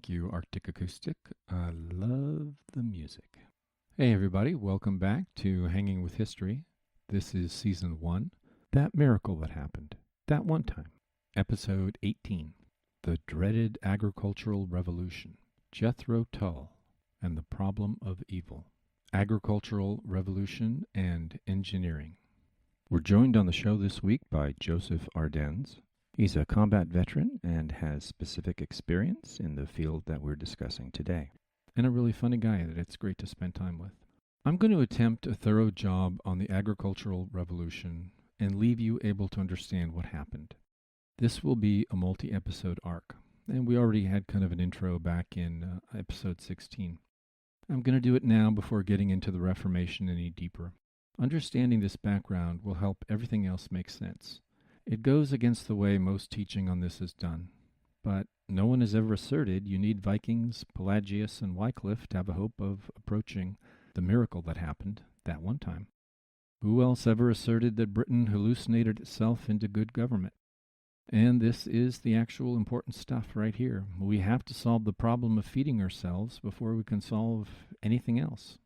Thank you, Arctic Acoustic. I love the music. Hey, everybody, welcome back to Hanging with History. This is Season 1, That Miracle That Happened, That One Time. Episode 18, The Dreaded Agricultural Revolution, Jethro Tull, and the Problem of Evil. Agricultural Revolution and Engineering. We're joined on the show this week by Joseph Ardennes. He's a combat veteran and has specific experience in the field that we're discussing today, and a really funny guy that it's great to spend time with. I'm going to attempt a thorough job on the agricultural revolution and leave you able to understand what happened. This will be a multi-episode arc, and we already had kind of an intro back in episode 16. I'm going to do it now before getting into the Reformation any deeper. Understanding this background will help everything else make sense. It goes against the way most teaching on this is done, but no one has ever asserted you need Vikings, Pelagius, and Wycliffe to have a hope of approaching the miracle that happened that one time. Who else ever asserted that Britain hallucinated itself into good government? And this is the actual important stuff right here. We have to solve the problem of feeding ourselves before we can solve anything else.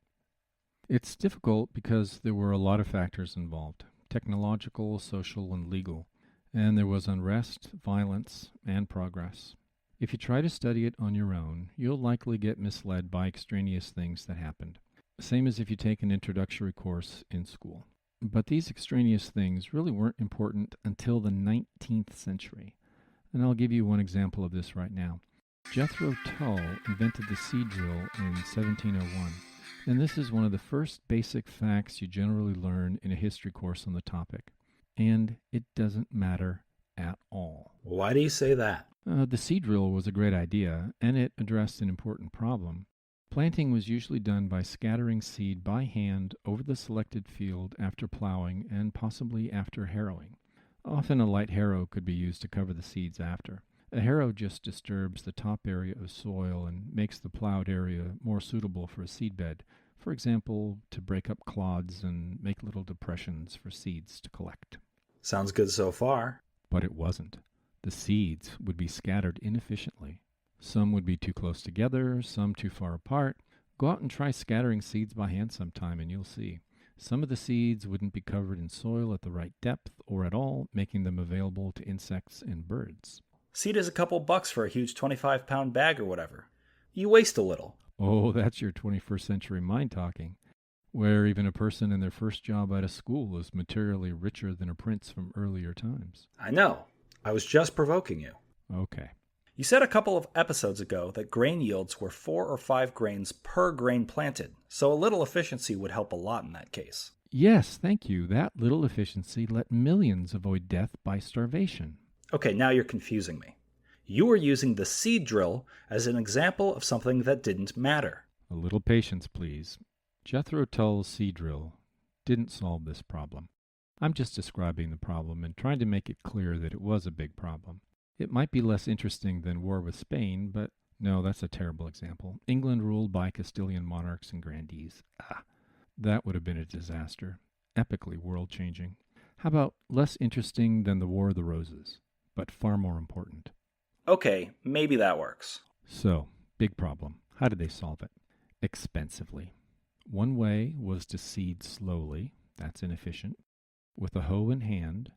It's difficult because there were a lot of factors involved. Technological, social, and legal, and there was unrest, violence, and progress. If you try to study it on your own, you'll likely get misled by extraneous things that happened, same as if you take an introductory course in school. But these extraneous things really weren't important until the 19th century, and I'll give you one example of this right now. Jethro Tull invented the seed drill in 1701. And this is one of the first basic facts you generally learn in a history course on the topic. And it doesn't matter at all. Why do you say that? The seed drill was a great idea, and it addressed an important problem. Planting was usually done by scattering seed by hand over the selected field after plowing and possibly after harrowing. Often a light harrow could be used to cover the seeds after. A harrow just disturbs the top area of soil and makes the plowed area more suitable for a seedbed, for example, to break up clods and make little depressions for seeds to collect. Sounds good so far. But it wasn't. The seeds would be scattered inefficiently. Some would be too close together, some too far apart. Go out and try scattering seeds by hand sometime and you'll see. Some of the seeds wouldn't be covered in soil at the right depth or at all, making them available to insects and birds. Seed is a couple bucks for a huge 25-pound bag or whatever. You waste a little. Oh, that's your 21st century mind talking, where even a person in their first job out of school is materially richer than a prince from earlier times. I know. I was just provoking you. Okay. You said a couple of episodes ago that grain yields were 4 or 5 grains per grain planted, so a little efficiency would help a lot in that case. Yes, thank you. That little efficiency let millions avoid death by starvation. Okay, now you're confusing me. You were using the seed drill as an example of something that didn't matter. A little patience, please. Jethro Tull's seed drill didn't solve this problem. I'm just describing the problem and trying to make it clear that it was a big problem. It might be less interesting than war with Spain, but no, that's a terrible example. England ruled by Castilian monarchs and grandees. That would have been a disaster. Epically world-changing. How about less interesting than the War of the Roses, but far more important? Okay, maybe that works. So, big problem. How did they solve it? Expensively. One way was to seed slowly, that's inefficient, with a hoe in hand,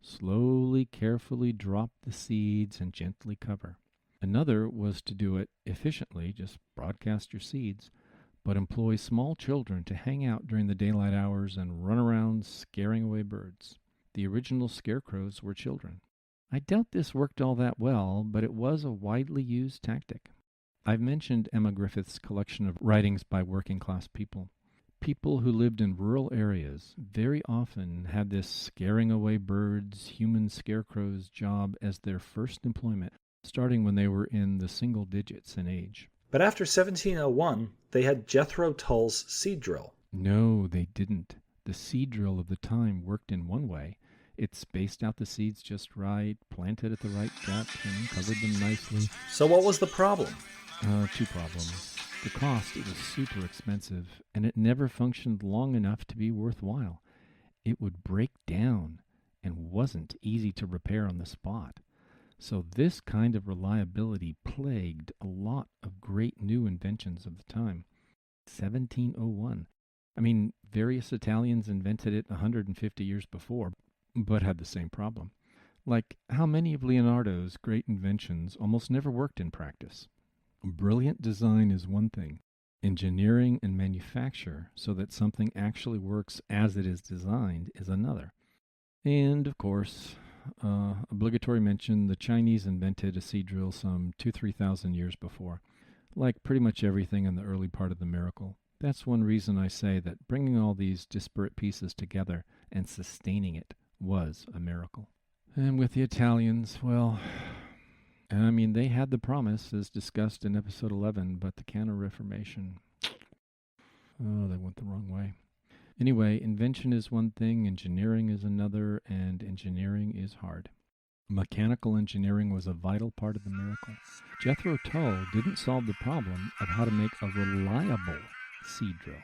slowly, carefully drop the seeds and gently cover. Another was to do it efficiently, just broadcast your seeds, but employ small children to hang out during the daylight hours and run around scaring away birds. The original scarecrows were children. I doubt this worked all that well, but it was a widely used tactic. I've mentioned Emma Griffith's collection of writings by working-class people. People who lived in rural areas very often had this scaring away birds, human scarecrows job as their first employment, starting when they were in the single digits in age. But after 1701, they had Jethro Tull's seed drill. No, they didn't. The seed drill of the time worked in one way. It spaced out the seeds just right, planted at the right depth, and covered them nicely. So what was the problem? Two problems. The cost, it was super expensive, and it never functioned long enough to be worthwhile. It would break down and wasn't easy to repair on the spot. So this kind of reliability plagued a lot of great new inventions of the time. 1701. I mean, various Italians invented it 150 years before, but had the same problem. Like how many of Leonardo's great inventions almost never worked in practice. Brilliant design is one thing. Engineering and manufacture so that something actually works as it is designed is another. And of course, obligatory mention, the Chinese invented a seed drill some 3,000 years before. Like pretty much everything in the early part of the miracle. That's one reason I say that bringing all these disparate pieces together and sustaining it was a miracle. And with the Italians, well, I mean, they had the promise as discussed in episode 11, but the Counter-Reformation, oh, they went the wrong way. Anyway, invention is one thing, engineering is another, and engineering is hard. Mechanical engineering was a vital part of the miracle. Jethro Tull didn't solve the problem of how to make a reliable seed drill.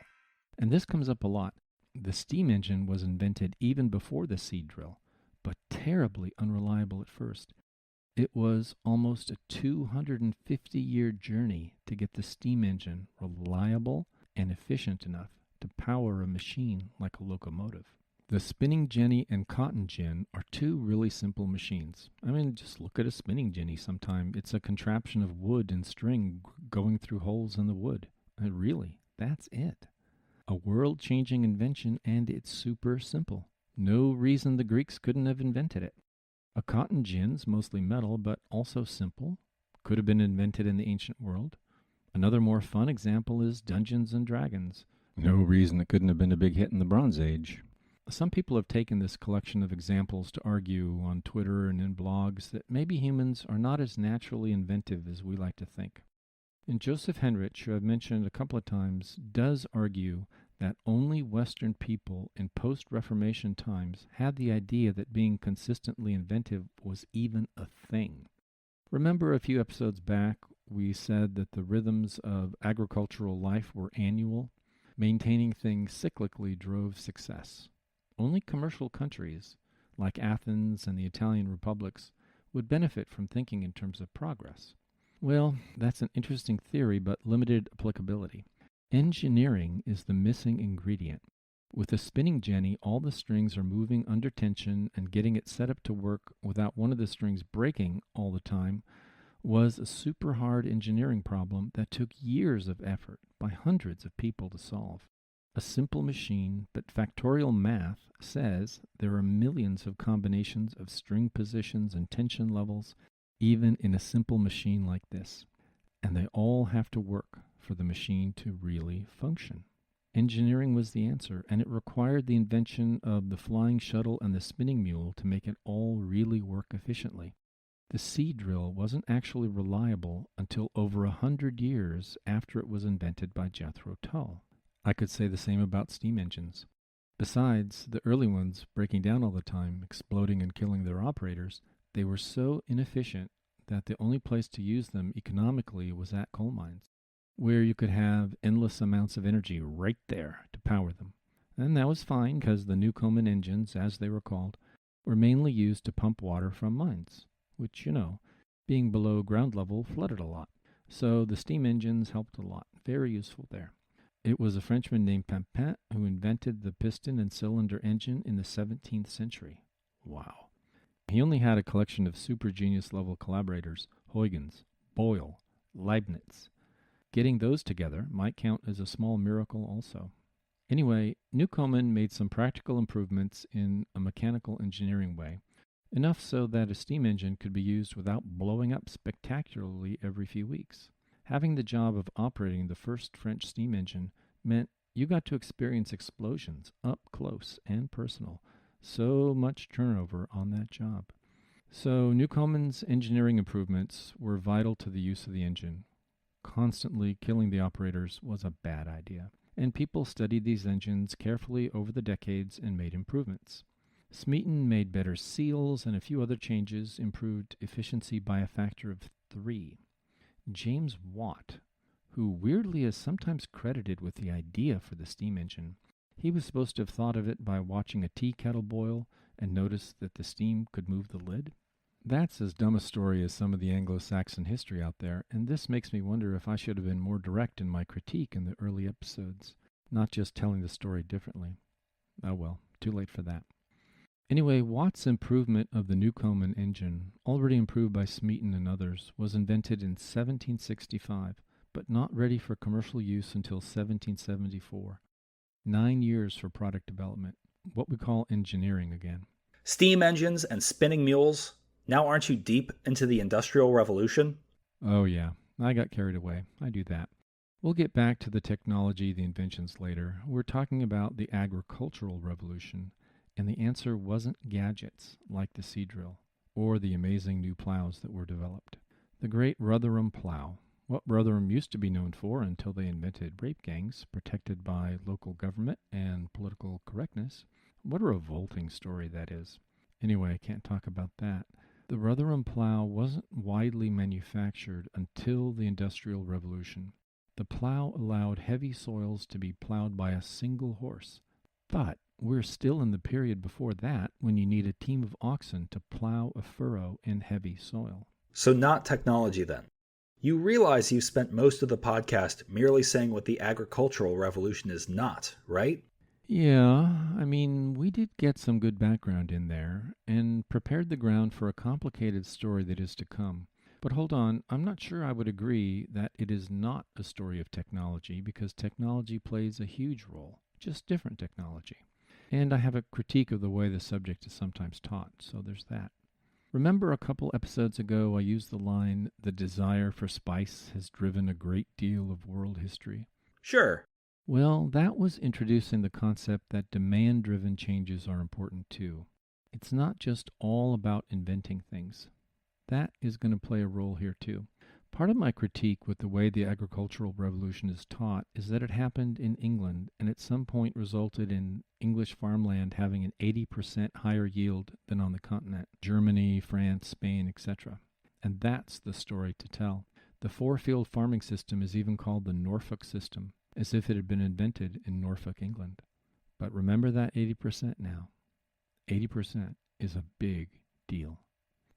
And this comes up a lot. The steam engine was invented even before the seed drill, but terribly unreliable at first. It was almost a 250-year journey to get the steam engine reliable and efficient enough to power a machine like a locomotive. The spinning jenny and cotton gin are two really simple machines. I mean, just look at a spinning jenny sometime. It's a contraption of wood and string going through holes in the wood. And really, that's it. A world-changing invention, and it's super simple. No reason the Greeks couldn't have invented it. A cotton gin's mostly metal, but also simple. Could have been invented in the ancient world. Another more fun example is Dungeons and Dragons. No reason it couldn't have been a big hit in the Bronze Age. Some people have taken this collection of examples to argue on Twitter and in blogs that maybe humans are not as naturally inventive as we like to think. And Joseph Henrich, who I've mentioned a couple of times, does argue that only Western people in post-Reformation times had the idea that being consistently inventive was even a thing. Remember a few episodes back, we said that the rhythms of agricultural life were annual. Maintaining things cyclically drove success. Only commercial countries, like Athens and the Italian republics, would benefit from thinking in terms of progress. Well, that's an interesting theory, but limited applicability. Engineering is the missing ingredient. With a spinning jenny, all the strings are moving under tension, and getting it set up to work without one of the strings breaking all the time was a super hard engineering problem that took years of effort by hundreds of people to solve. A simple machine, but factorial math says there are millions of combinations of string positions and tension levels, even in a simple machine like this. And they all have to work for the machine to really function. Engineering was the answer, and it required the invention of the flying shuttle and the spinning mule to make it all really work efficiently. The seed drill wasn't actually reliable until over 100 years after it was invented by Jethro Tull. I could say the same about steam engines. Besides, the early ones breaking down all the time, exploding and killing their operators, they were so inefficient that the only place to use them economically was at coal mines, where you could have endless amounts of energy right there to power them. And that was fine because the Newcomen engines, as they were called, were mainly used to pump water from mines, which, being below ground level, flooded a lot. So the steam engines helped a lot. Very useful there. It was a Frenchman named Papin who invented the piston and cylinder engine in the 17th century. Wow. He only had a collection of super genius level collaborators, Huygens, Boyle, Leibniz. Getting those together might count as a small miracle also. Anyway, Newcomen made some practical improvements in a mechanical engineering way, enough so that a steam engine could be used without blowing up spectacularly every few weeks. Having the job of operating the first French steam engine meant you got to experience explosions up close and personal. So much turnover on that job. So Newcomen's engineering improvements were vital to the use of the engine. Constantly killing the operators was a bad idea, and people studied these engines carefully over the decades and made improvements. Smeaton made better seals, and a few other changes improved efficiency by a factor of 3. James Watt, who weirdly is sometimes credited with the idea for the steam engine, he was supposed to have thought of it by watching a tea kettle boil and noticed that the steam could move the lid. That's as dumb a story as some of the Anglo-Saxon history out there, and this makes me wonder if I should have been more direct in my critique in the early episodes, not just telling the story differently. Oh well, too late for that. Anyway, Watt's improvement of the Newcomen engine, already improved by Smeaton and others, was invented in 1765, but not ready for commercial use until 1774. 9 years for product development, what we call engineering again. Steam engines and spinning mules. Now, aren't you deep into the Industrial Revolution? Oh yeah, I got carried away. I do that. We'll get back to the technology, the inventions later. We're talking about the agricultural revolution, and the answer wasn't gadgets like the seed drill or the amazing new plows that were developed. The great Rotherham plow, what Rotherham used to be known for until they invented rape gangs protected by local government and political correctness. What a revolting story that is. Anyway, I can't talk about that. The Rotherham plow wasn't widely manufactured until the Industrial Revolution. The plow allowed heavy soils to be plowed by a single horse. But we're still in the period before that when you need a team of oxen to plow a furrow in heavy soil. So, not technology then. You realize you spent most of the podcast merely saying what the agricultural revolution is not, right? Yeah, I mean, we did get some good background in there and prepared the ground for a complicated story that is to come. But hold on, I'm not sure I would agree that it is not a story of technology because technology plays a huge role, just different technology. And I have a critique of the way the subject is sometimes taught, so there's that. Remember a couple episodes ago I used the line, "The desire for spice has driven a great deal of world history"? Sure. Well, that was introducing the concept that demand-driven changes are important too. It's not just all about inventing things. That is going to play a role here too. Part of my critique with the way the agricultural revolution is taught is that it happened in England and at some point resulted in English farmland having an 80% higher yield than on the continent, Germany, France, Spain, etc. And that's the story to tell. The four-field farming system is even called the Norfolk system, as if it had been invented in Norfolk, England. But remember that 80% now. 80% is a big deal.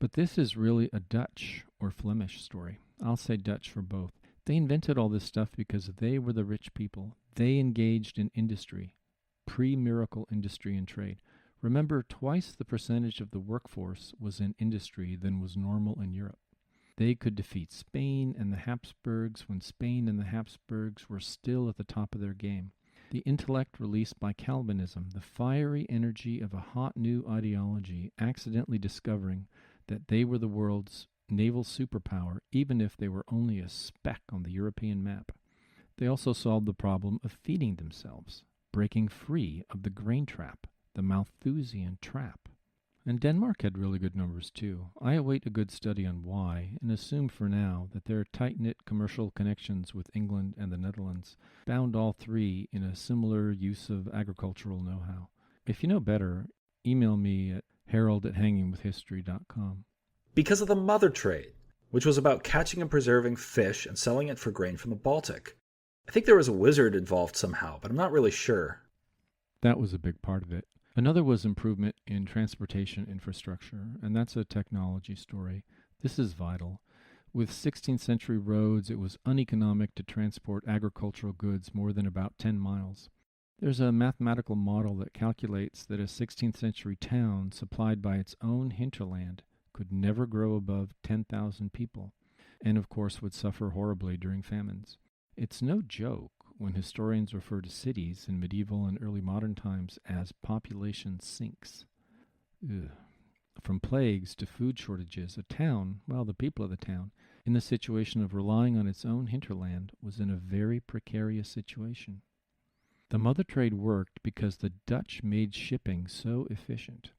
But this is really a Dutch or Flemish story. I'll say Dutch for both. They invented all this stuff because they were the rich people. They engaged in industry, pre-miracle industry and trade. Remember, twice the percentage of the workforce was in industry than was normal in Europe. They could defeat Spain and the Habsburgs when Spain and the Habsburgs were still at the top of their game. The intellect released by Calvinism, the fiery energy of a hot new ideology, accidentally discovering that they were the world's naval superpower, even if they were only a speck on the European map. They also solved the problem of feeding themselves, breaking free of the grain trap, the Malthusian trap. And Denmark had really good numbers too. I await a good study on why, and assume for now that their tight-knit commercial connections with England and the Netherlands bound all three in a similar use of agricultural know-how. If you know better, email me at harold@hangingwithhistory.com. Because of the mother trade, which was about catching and preserving fish and selling it for grain from the Baltic. I think there was a wizard involved somehow, but I'm not really sure. That was a big part of it. Another was improvement in transportation infrastructure, and that's a technology story. This is vital. With 16th century roads, it was uneconomic to transport agricultural goods more than about 10 miles. There's a mathematical model that calculates that a 16th century town supplied by its own hinterland could never grow above 10,000 people, and of course would suffer horribly during famines. It's no joke when historians refer to cities in medieval and early modern times as population sinks. Ugh. From plagues to food shortages, a town, well, the people of the town, in the situation of relying on its own hinterland, was in a very precarious situation. The mother trade worked because the Dutch made shipping so efficient.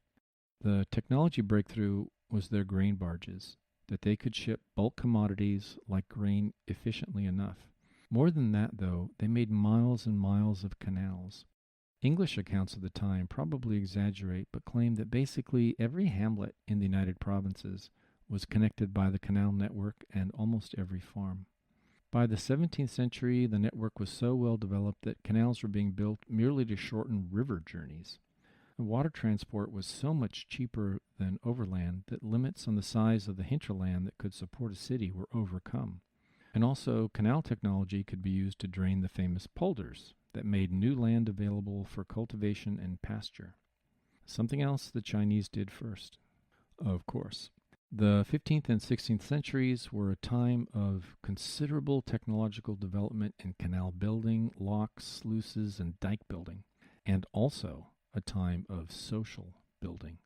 The technology breakthrough was their grain barges, that they could ship bulk commodities like grain efficiently enough. More than that, though, they made miles and miles of canals. English accounts of the time probably exaggerate, but claim that basically every hamlet in the United Provinces was connected by the canal network and almost every farm. By the 17th century, the network was so well developed that canals were being built merely to shorten river journeys. Water transport was so much cheaper than overland that limits on the size of the hinterland that could support a city were overcome. And also, canal technology could be used to drain the famous polders that made new land available for cultivation and pasture. Something else the Chinese did first, of course. The 15th and 16th centuries were a time of considerable technological development in canal building, locks, sluices, and dike building, and also a time of social building,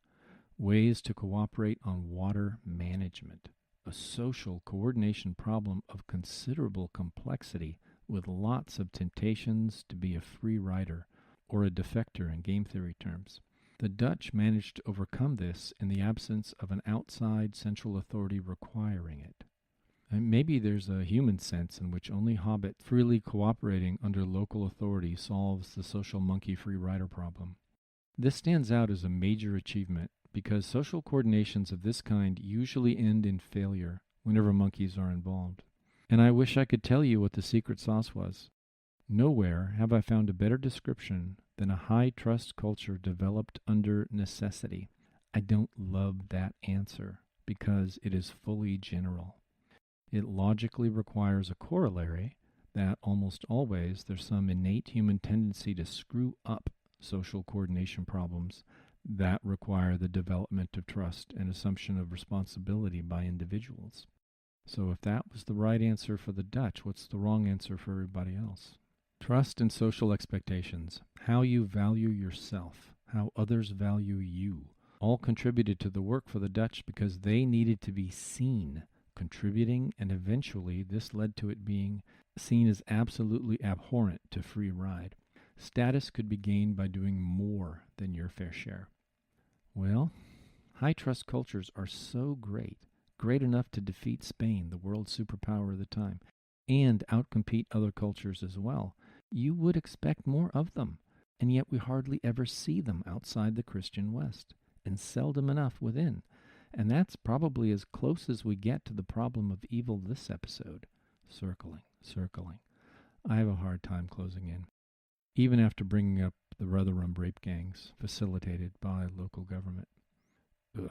ways to cooperate on water management, a social coordination problem of considerable complexity with lots of temptations to be a free rider or a defector in game theory terms. The Dutch managed to overcome this in the absence of an outside central authority requiring it. And maybe there's a human sense in which only Hobbit freely cooperating under local authority solves the social monkey free rider problem. This stands out as a major achievement because social coordinations of this kind usually end in failure whenever monkeys are involved. And I wish I could tell you what the secret sauce was. Nowhere have I found a better description than a high-trust culture developed under necessity. I don't love that answer because it is fully general. It logically requires a corollary that almost always there's some innate human tendency to screw up social coordination problems that require the development of trust and assumption of responsibility by individuals. So if that was the right answer for the Dutch, what's the wrong answer for everybody else? Trust and social expectations, how you value yourself, how others value you, all contributed to the work for the Dutch because they needed to be seen, contributing, and eventually this led to it being seen as absolutely abhorrent to free ride. Status could be gained by doing more than your fair share. Well, high-trust cultures are so great enough to defeat Spain, the world superpower of the time, and outcompete other cultures as well. You would expect more of them, and yet we hardly ever see them outside the Christian West, and seldom enough within. And that's probably as close as we get to the problem of evil this episode. Circling. I have a hard time closing in, even after bringing up the Rotherham rape gangs facilitated by local government. Ugh.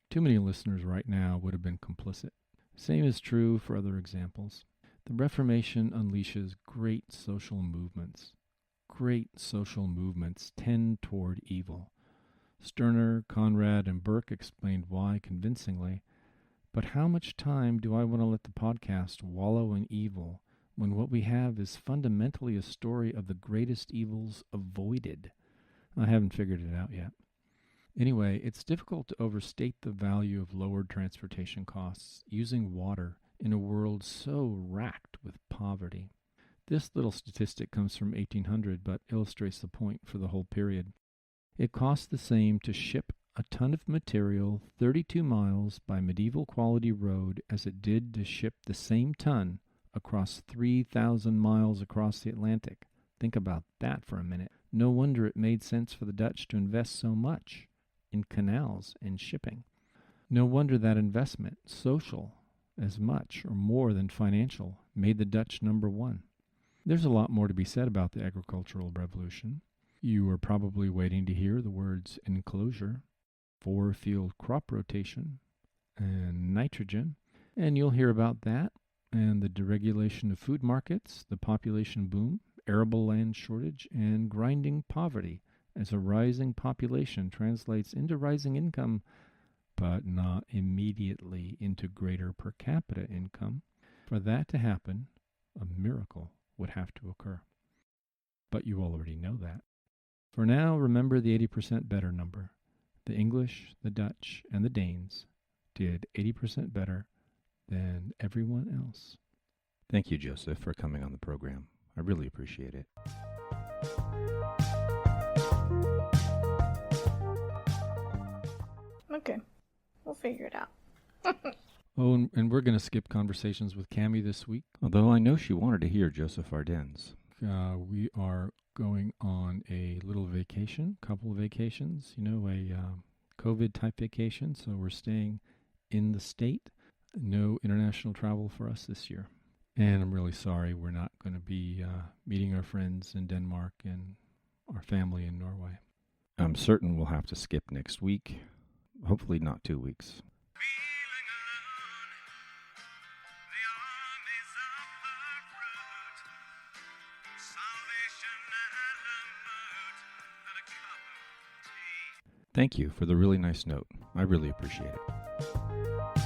Too many listeners right now would have been complicit. Same is true for other examples. The Reformation unleashes great social movements. Great social movements tend toward evil. Stirner, Conrad, and Burke explained why convincingly, but how much time do I want to let the podcast wallow in evil when what we have is fundamentally a story of the greatest evils avoided? I haven't figured it out yet. Anyway, it's difficult to overstate the value of lowered transportation costs using water in a world so racked with poverty. This little statistic comes from 1800 but illustrates the point for the whole period. It cost the same to ship a ton of material 32 miles by medieval quality road as it did to ship the same ton across 3,000 miles across the Atlantic. Think about that for a minute. No wonder it made sense for the Dutch to invest so much in canals and shipping. No wonder that investment, social as much or more than financial, made the Dutch number one. There's a lot more to be said about the agricultural revolution. You are probably waiting to hear the words enclosure, four-field crop rotation, and nitrogen, and you'll hear about that and the deregulation of food markets, the population boom, arable land shortage, and grinding poverty as a rising population translates into rising income, but not immediately into greater per capita income. For that to happen, a miracle would have to occur. But you already know that. For now, remember the 80% better number. The English, the Dutch, and the Danes did 80% better than everyone else. Thank you, Joseph, for coming on the program. I really appreciate it. Okay, we'll figure it out. Oh, and we're going to skip conversations with Cammie this week. Although I know she wanted to hear Joseph Ardennes. We are going on a little vacation, couple of vacations, a COVID-type vacation. So we're staying in the state. No international travel for us this year. And I'm really sorry we're not going to be meeting our friends in Denmark and our family in Norway. I'm certain we'll have to skip next week. Hopefully not 2 weeks. Thank you for the really nice note. I really appreciate it.